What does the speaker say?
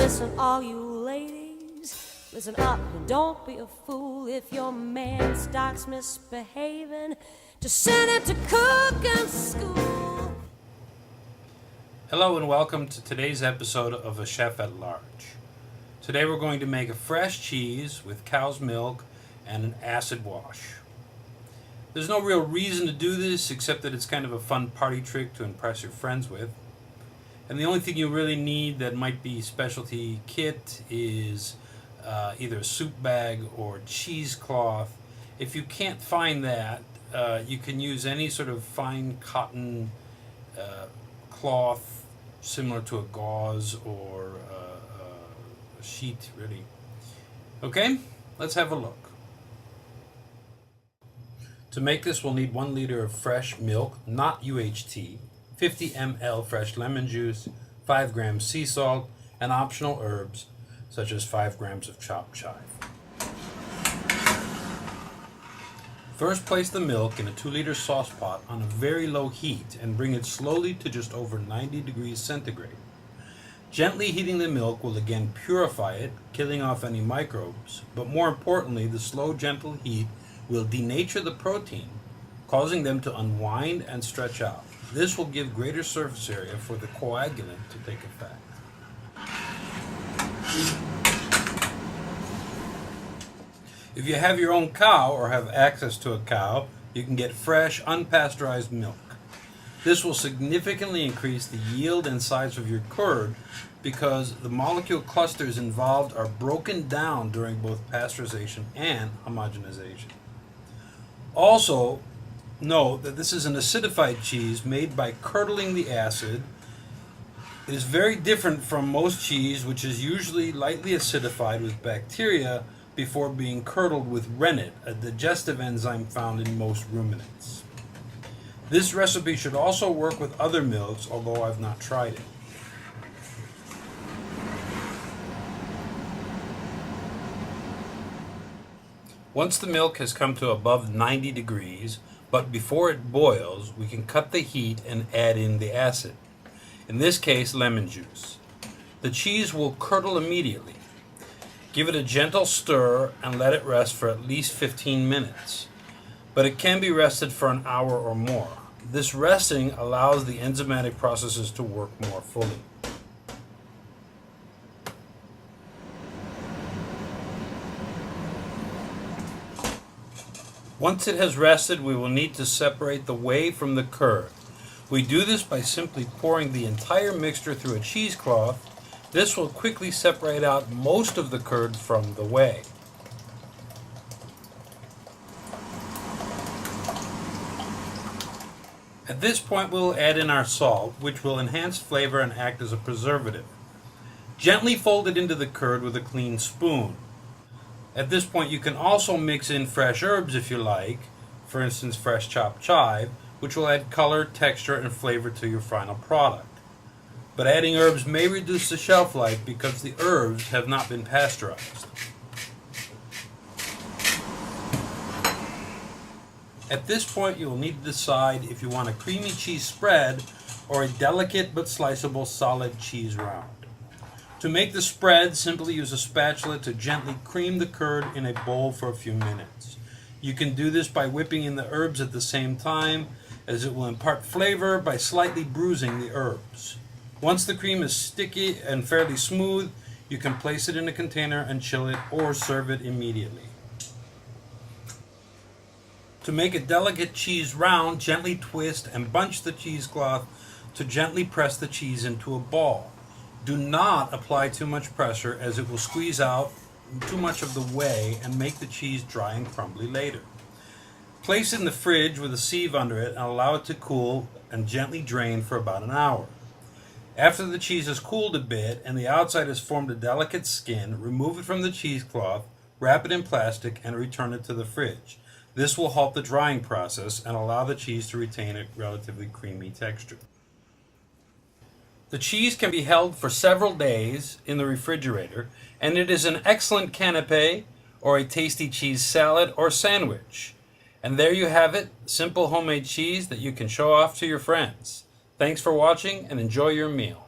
listen, all you ladies, listen up and don't be a fool. If your man starts misbehaving, just send him to cooking school. Hello and welcome to today's episode of A Chef at Large. Today we're going to make a fresh cheese with cow's milk and an acid wash. There's no real reason to do this except that it's kind of a fun party trick to impress your friends with. And the only thing you really need that might be specialty kit is either a soup bag or cheesecloth. If you can't find that, you can use any sort of fine cotton cloth similar to a gauze or a sheet, really. Okay, let's have a look. To make this, we'll need 1 liter of fresh milk, not UHT, 50 ml fresh lemon juice, 5 grams sea salt, and optional herbs such as 5 grams of chopped chive. First, place the milk in a 2-liter sauce pot on a very low heat and bring it slowly to just over 90 degrees centigrade. Gently heating the milk will again purify it, killing off any microbes, but more importantly, the slow, gentle heat will denature the protein, causing them to unwind and stretch out. This will give greater surface area for the coagulant to take effect. If you have your own cow or have access to a cow, you can get fresh, unpasteurized milk. This will significantly increase the yield and size of your curd because the molecule clusters involved are broken down during both pasteurization and homogenization. Also, note that this is an acidified cheese made by curdling the acid. It is very different from most cheese, which is usually lightly acidified with bacteria before being curdled with rennet, a digestive enzyme found in most ruminants. This recipe should also work with other milks, although I've not tried it. Once the milk has come to above 90 degrees, but before it boils, we can cut the heat and add in the acid. In this case, lemon juice. The cheese will curdle immediately. Give it a gentle stir and let it rest for at least 15 minutes. But it can be rested for an hour or more. This resting allows the enzymatic processes to work more fully. Once it has rested, we will need to separate the whey from the curd. We do this by simply pouring the entire mixture through a cheesecloth. This will quickly separate out most of the curd from the whey. At this point, we'll add in our salt, which will enhance flavor and act as a preservative. Gently fold it into the curd with a clean spoon. At this point, you can also mix in fresh herbs if you like, for instance, fresh chopped chive, which will add color, texture, and flavor to your final product. But adding herbs may reduce the shelf life because the herbs have not been pasteurized. At this point, you will need to decide if you want a creamy cheese spread or a delicate but sliceable solid cheese round. To make the spread, simply use a spatula to gently cream the curd in a bowl for a few minutes. You can do this by whipping in the herbs at the same time, as it will impart flavor by slightly bruising the herbs. Once the cream is sticky and fairly smooth, you can place it in a container and chill it or serve it immediately. To make a delicate cheese round, gently twist and bunch the cheesecloth to gently press the cheese into a ball. Do not apply too much pressure as it will squeeze out too much of the whey and make the cheese dry and crumbly later. Place it in the fridge with a sieve under it and allow it to cool and gently drain for about an hour. After the cheese has cooled a bit and the outside has formed a delicate skin, remove it from the cheesecloth, wrap it in plastic, and return it to the fridge. This will halt the drying process and allow the cheese to retain a relatively creamy texture. The cheese can be held for several days in the refrigerator, and it is an excellent canapé or a tasty cheese salad or sandwich. And there you have it, simple homemade cheese that you can show off to your friends. Thanks for watching and enjoy your meal.